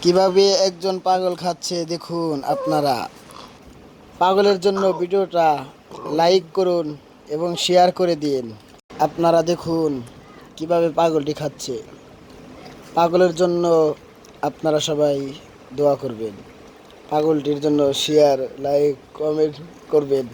কিভাবে একজন পাগল খাচ্ছে দেখুন আপনারা। পাগলের জন্য ভিডিওটা লাইক করুন এবং শেয়ার করে দিন। আপনারা দেখুন কিভাবে পাগলটি খাচ্ছে। পাগলের জন্য আপনারা সবাই দোয়া করবেন। পাগলটির জন্য শেয়ার লাইক কমেন্ট করবেন।